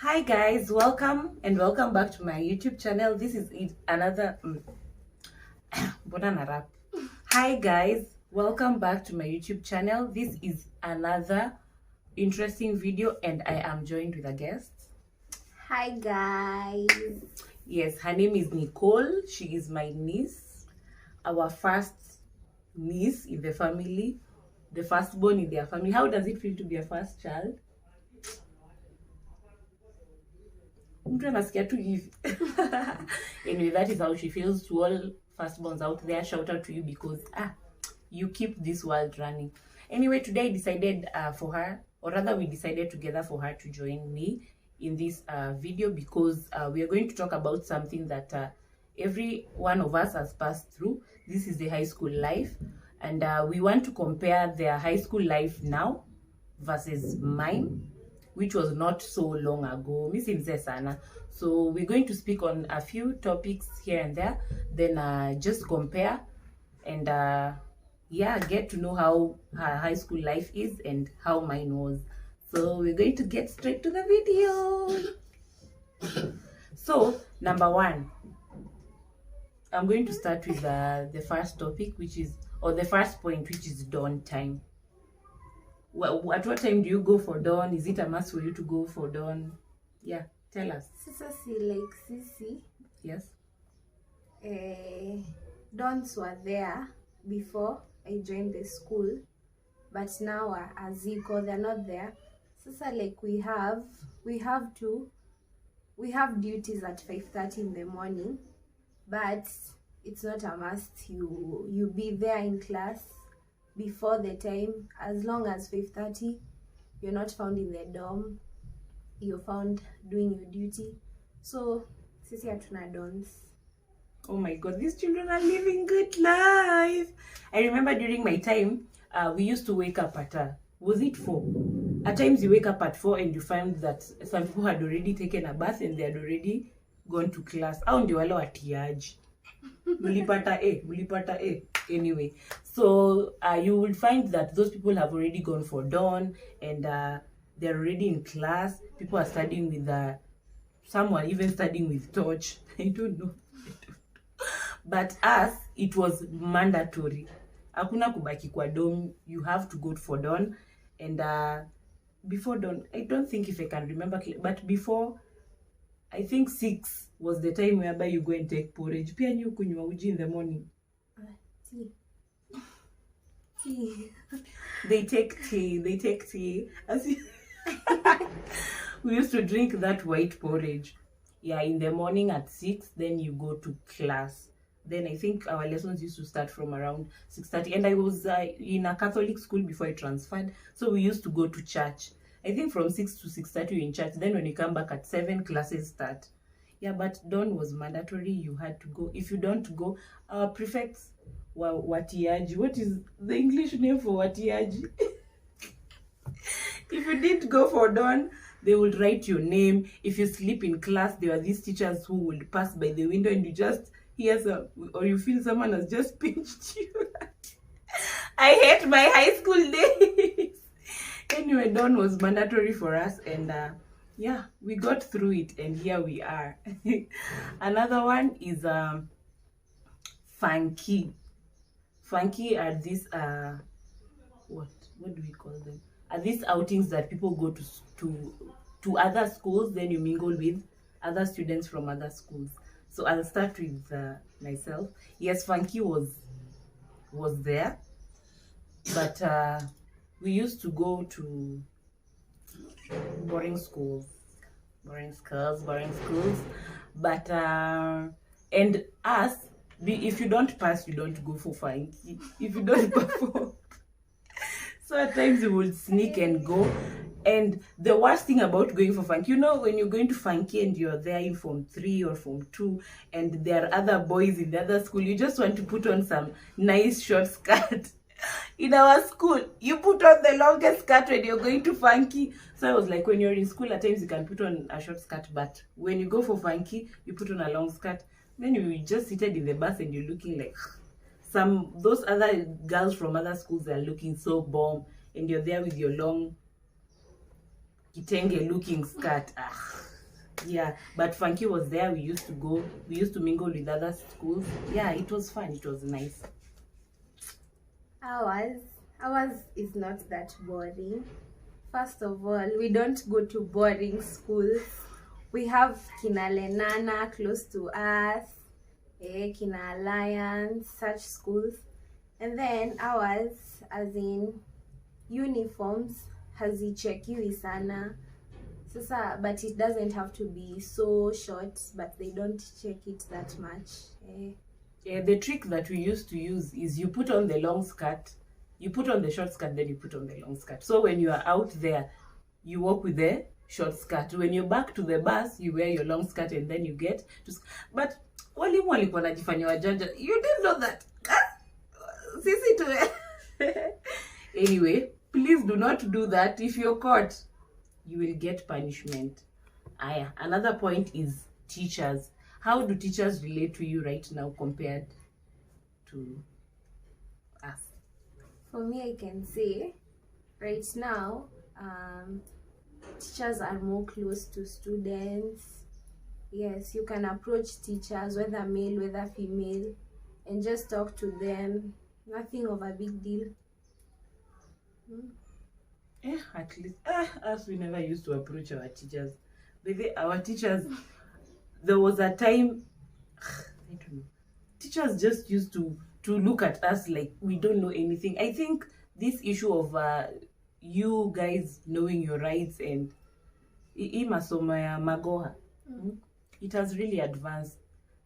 Hi guys, welcome and welcome back to my YouTube channel. This is another rap. Hi guys, welcome back to my YouTube channel. This is another interesting video and I am joined with a guest. Hi guys. Yes, her name is Nicole. She is my niece, our first niece in the family, the firstborn in their family. How does it feel to be a first child? Mtu anasikia tu hivi. Anyway, that is how she feels. To all firstborns out there, shout out to you because you keep this world running. Anyway, today I decided for her, or rather we decided together for her to join me in this video because we are going to talk about something that every one of us has passed through. This is the high school life, and we want to compare their high school life now versus mine, which was not so long ago. So we're going to speak on a few topics here and there, then just compare and get to know how her high school life is and how mine was. So we're going to get straight to the video. So number one, I'm going to start with the first topic, which is, or the first point, which is dawn time. At what time do you go for dawn? Is it a must for you to go for dawn? Yeah, tell us. Sisi. Yes. Dawns were there before I joined the school, but now as equal, they're not there. Sasa we have duties at 5:30 in the morning, but it's not a must you be there in class before the time. As long as 5:30 you're not found in the dorm, you're found doing your duty. So sisi hatuna dons. Oh my god, these children are living good life. I remember during my time, we used to wake up at was it 4? At times you wake up at 4 and you find that some people had already taken a bath and they had already gone to class. Au ndio wale watiaji. Mulipata A. Anyway, so you will find that those people have already gone for dawn and they're already in class. People are studying with someone even studying with torch. I don't know. But us, it was mandatory. Hakuna kubaki kwa dorm. You have to go for dawn. And before dawn, I don't think if I can remember, but before, I think 6 was the time whereby you go and take porridge. Pia nyu kunywa uji in the morning. Tea. They take tea. We used to drink that white porridge. Yeah, in the morning at 6, then you go to class. Then I think our lessons used to start from around 6:30. And I was in a Catholic school before I transferred. So we used to go to church. I think from 6 to 6:30 you're in church. Then when you come back at 7, classes start. Yeah, but dawn was mandatory. You had to go. If you don't go, our prefects were watiaji. What is the English name for watiaji? If you didn't go for dawn, they would write your name. If you sleep in class, there were these teachers who would pass by the window and you just hear or you feel someone has just pinched you. I hate my high school days. Anyway, dawn was mandatory for us and yeah, we got through it and here we are. Another one is funky. Funky are these what do we call them? Are these outings that people go to other schools, then you mingle with other students from other schools. So I'll start with myself. Yes, funky was there, but we used to go to boring schools, but and us, if you don't pass, you don't go for funky. If you don't perform, so at times you will sneak and go. And the worst thing about going for funky, you know, when you're going to funky and you're there in Form 3 or Form 2 and there are other boys in the other school, you just want to put on some nice short skirt. In our school, you put on the longest skirt when you're going to funky. So I was like, when you're in school, at times you can put on a short skirt, but when you go for funky, you put on a long skirt. Then you just seated in the bus and you're looking like those other girls from other schools are looking so bomb, and you're there with your long kitenge looking skirt. Yeah, but Funky was there. We used to go. We used to mingle with other schools. Yeah, it was fun. It was nice. Ours is not that boring. First of all, we don't go to boring schools. We have Kina Lenana close to us, Kina Alliance, such schools. And then ours, as in uniforms, hazichekiwi sana. Sasa, but it doesn't have to be so short, but they don't check it that much. Yeah, the trick that we used to use is you put on the long skirt, you put on the short skirt, then you put on the long skirt. So when you are out there, you walk with the short skirt. When you're back to the bus, you wear your long skirt and then you get to. But walimu walikuwa wanajifanya wajanja. You didn't know that. Sisi tu. Anyway, please do not do that. If you're caught, you will get punishment. Another point is teachers. How do teachers relate to you right now compared to us? For me, I can say right now, teachers are more close to students. Yes, you can approach teachers, whether male, whether female, and just talk to them. Nothing of a big deal. At least us, we never used to approach our teachers. Our teachers, there was a time, I don't know, teachers just used to look at us like we don't know anything. I think this issue of you guys knowing your rights and masomo ya magoha, it has really advanced.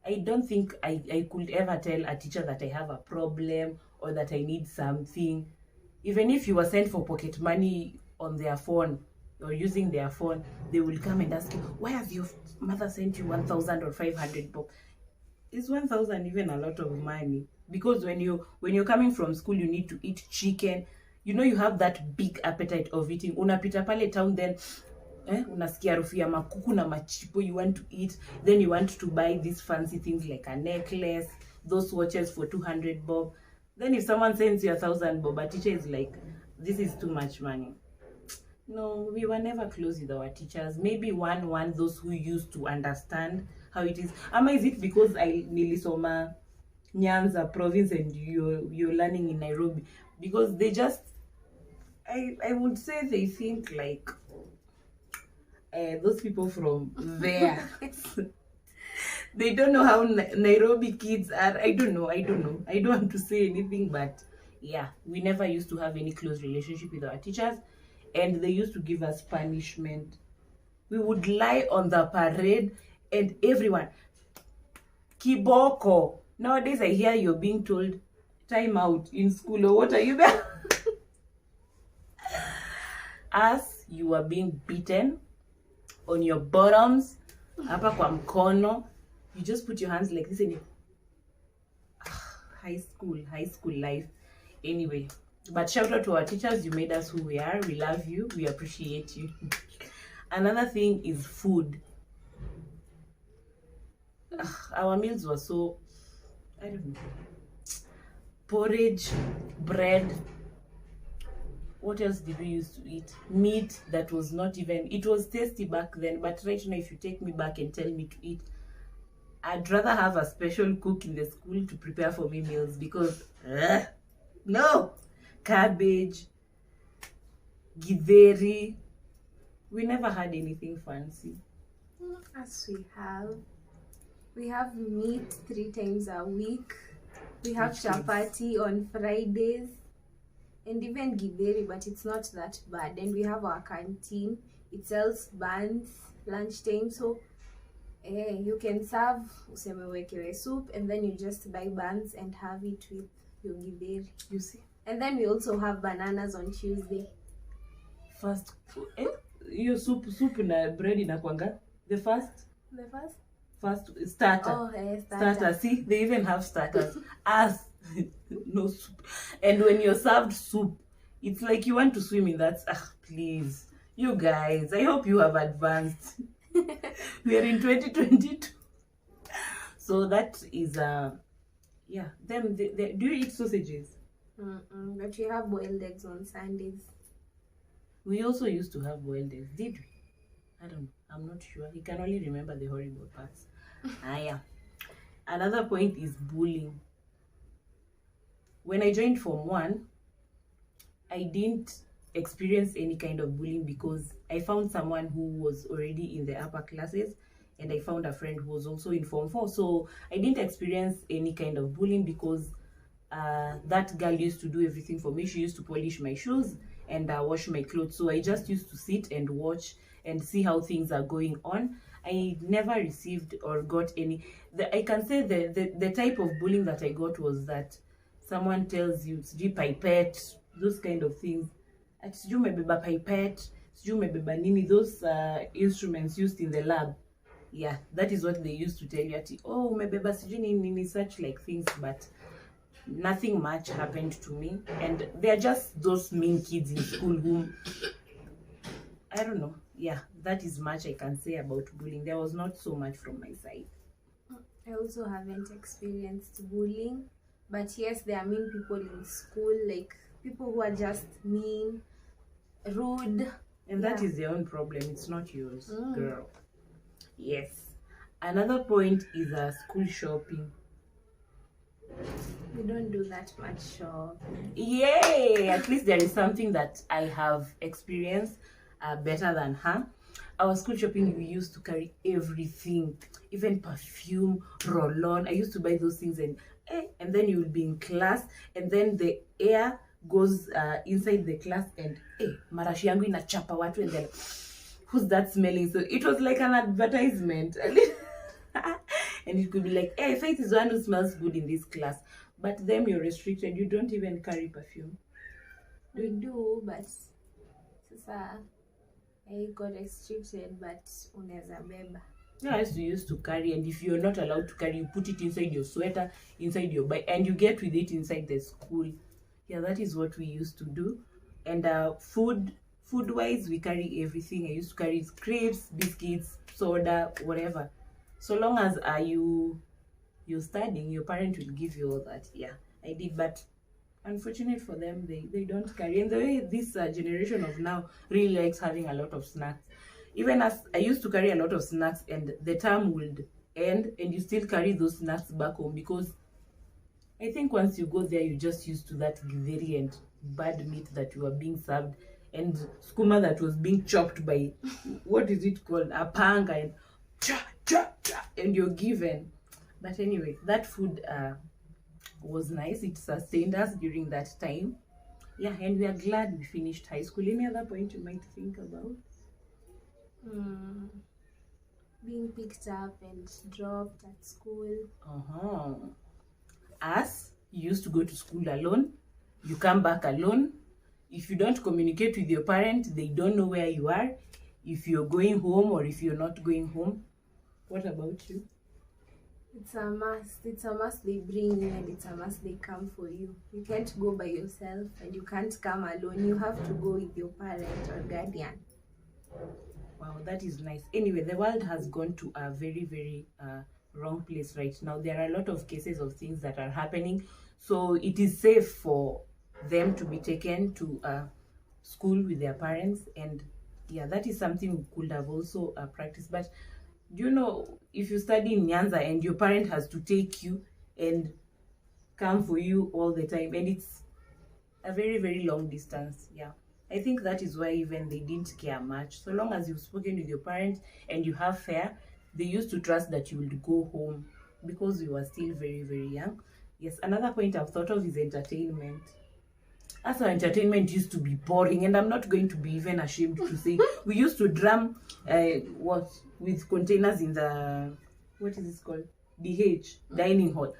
I don't think I could ever tell a teacher that I have a problem or that I need something. Even if you were sent for pocket money on their phone or using their phone, they will come and ask you, why has your mother sent you 1,000 or 500 bob? Is 1,000 even a lot of money? Because when you're coming from school, you need to eat chicken. You know, you have that big appetite of eating. Unapita pale town, then unasikia harufu ya makuku na machipo, you want to eat. Then you want to buy these fancy things like a necklace, those watches for 200 bob. Then if someone sends you 1,000 bob, a teacher is like, this is too much money. No, we were never close with our teachers. Maybe one those who used to understand how it is. Ama is it because I nilisoma Nyanza province and you're learning in Nairobi? Because they just, I would say they think like those people from there. They don't know how Nairobi kids are. I don't know. I don't want to say anything, but yeah, we never used to have any close relationship with our teachers, and they used to give us punishment. We would lie on the parade, and everyone, kiboko. Nowadays, I hear you're being told, time out in school, or what are you there? Us, you are being beaten on your bottoms, hapa kwa mkono. You just put your hands like this and you... high school life. Anyway, but shout out to our teachers. You made us who we are. We love you. We appreciate you. Another thing is food. Our meals were so, I don't know, porridge, bread. What else did we used to eat? Meat that was not even, it was tasty back then, but right now if you take me back and tell me to eat, I'd rather have a special cook in the school to prepare for me meals, because no, cabbage, githeri, we never had anything fancy. As we have meat 3 times a week. We have chapati on Fridays, and even githeri, but it's not that bad. And we have our canteen. It sells buns lunchtime, so you can serve usemewekewe soup, and then you just buy buns and have it with your githeri. You see? And then we also have bananas on Tuesday. First, your soup na bread inakwanga the first starter. Oh, starter. See, they even have starters. As no soup. And when you're served soup, it's like you want to swim in that. Please, you guys, I hope you have advanced. We are in 2022. So that is yeah. Them do you eat sausages? But we have boiled eggs on Sundays. We also used to have boiled eggs, did we? I don't know. I'm not sure. He can only remember the horrible parts. Yeah. Another point is bullying. When I joined Form 1, I didn't experience any kind of bullying because I found someone who was already in the upper classes, and I found a friend who was also in Form 4. So I didn't experience any kind of bullying because that girl used to do everything for me. She used to polish my shoes and wash my clothes. So I just used to sit and watch and see how things are going on. I never received or got any. I can say the type of bullying that I got was that someone tells you, sijui pipette, those kind of things. Ati sijui umebeba pipette, sijui umebeba nini, those instruments used in the lab. Yeah, that is what they used to tell you. Ati, oh, umebeba sijui nini, such like things, but nothing much happened to me. And they're just those mean kids in school whom, I don't know. Yeah, that is much I can say about bullying. There was not so much from my side. I also haven't experienced bullying, but yes, there are mean people in school, like people who are just mean, rude. And that is their own problem. It's not yours, girl. Yes. Another point is school shopping. We don't do that much shopping. Yay! At least there is something that I have experienced better than her. Our school shopping, we used to carry everything, even perfume, roll-on. I used to buy those things, and then you will be in class, and then the air goes inside the class, and marashi yangu inachapa watu, and then who's that smelling? So it was like an advertisement. And it could be like, hey, Faith is the one who smells good in this class. But then you're restricted. You don't even carry perfume. We do, but sasa I got restricted, but unaweza beba. Yes, you used to carry, and if you're not allowed to carry, you put it inside your sweater, inside your bag, and you get with it inside the school. Yeah, that is what we used to do. And food-wise, we carry everything. I used to carry crepes, biscuits, soda, whatever. So long as you're studying, your parent will give you all that. Yeah, I did, but unfortunate for them, they don't carry. And the way this generation of now really likes having a lot of snacks. Even as I used to carry a lot of snacks, and the term would end, and you still carry those snacks back home, because I think once you go there, you're just used to that githeri and bad meat that you are being served, and skuma that was being chopped by, what is it called, a panga, and and you're given. But anyway, that food was nice. It sustained us during that time. Yeah, and we are glad we finished high school. Any other point you might think about? Being picked up and dropped at school. Us, you used to go to school alone. You come back alone. If you don't communicate with your parent, they don't know where you are. If you're going home or if you're not going home. What about you? It's a must. It's a must they bring you, and it's a must they come for you. You can't go by yourself, and you can't come alone. You have to go with your parent or guardian. Wow, that is nice. Anyway, the world has gone to a very, very wrong place right now. There are a lot of cases of things that are happening. So it is safe for them to be taken to school with their parents. And yeah, that is something we could have also practiced. But do you know, if you study in Nyanza and your parent has to take you and come for you all the time, and it's a very, very long distance, yeah, I think that is why even they didn't care much. So long as you've spoken with your parents and you have fare, they used to trust that you would go home because you were still very, very young. Yes, another point I've thought of is entertainment. As our entertainment used to be boring, and I'm not going to be even ashamed to say, we used to drum with containers in the, what is this called? DH, dining hall.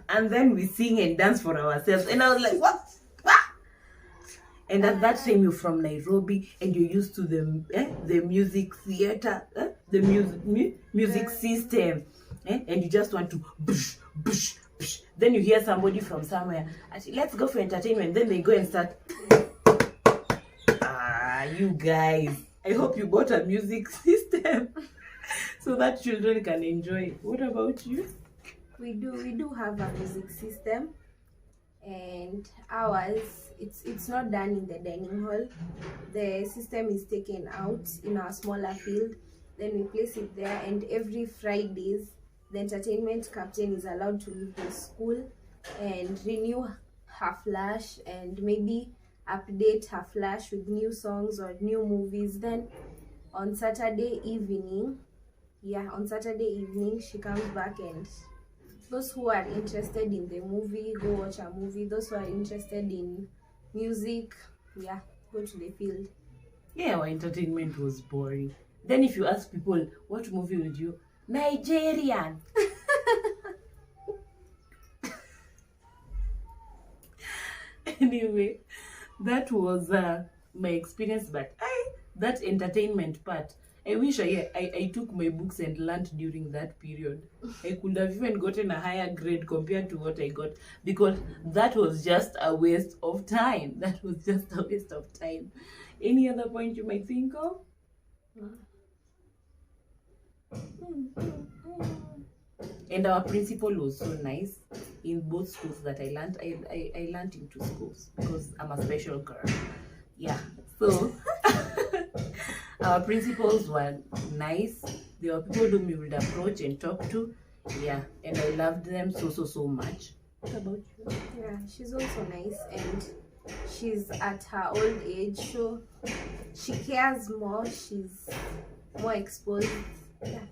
And then we sing and dance for ourselves. And I was like, what? And at that time, you're from Nairobi, and you're used to the music theater, the music system, and you just want to bush, bush, bush. Then you hear somebody from somewhere, let's go for entertainment. Then they go and start. You guys, I hope you bought a music system so that children can enjoy. What about you? We do have a music system. and ours, it's not done in the dining hall. The system is taken out in our smaller field, then we place it there, and every Fridays the entertainment captain is allowed to leave the school and renew her flash and maybe update her flash with new songs or new movies. Then on Saturday evening, she comes back, and those who are interested in the movie go watch a movie. Those who are interested in music, go to the field. Yeah, our entertainment was boring. Then if you ask people, what movie would you? Nigerian. Anyway, that was my experience, but that entertainment part, I wish I took my books and learned during that period. I could have even gotten a higher grade compared to what I got, because that was just a waste of time. That was just a waste of time. Any other point you might think of? And our principal was so nice in both schools that I learned. I learned in 2 schools because I'm a special girl. Yeah. So our principals were nice. They were people whom you would approach and talk to. Yeah. And I loved them so much. What about you? Yeah, she's also nice, and she's at her old age, so she cares more. She's more exposed. Yeah.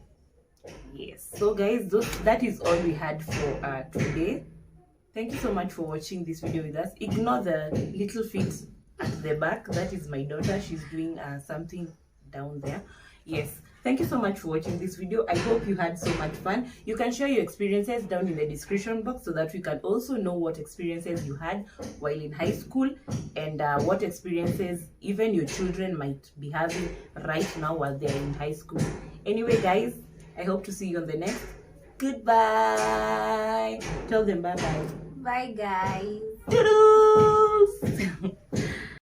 Yes. So guys, that is all we had for today. Thank you so much for watching this video with us. Ignore the little feet at the back. That is my daughter. She's doing something down there. Yes. Thank you so much for watching this video. I hope you had so much fun. You can share your experiences down in the description box so that we can also know what experiences you had while in high school, and what experiences even your children might be having right now while they're in high school. Anyway, guys, I hope to see you on the next. Goodbye. Tell them bye-bye. Bye, guys. Toodles.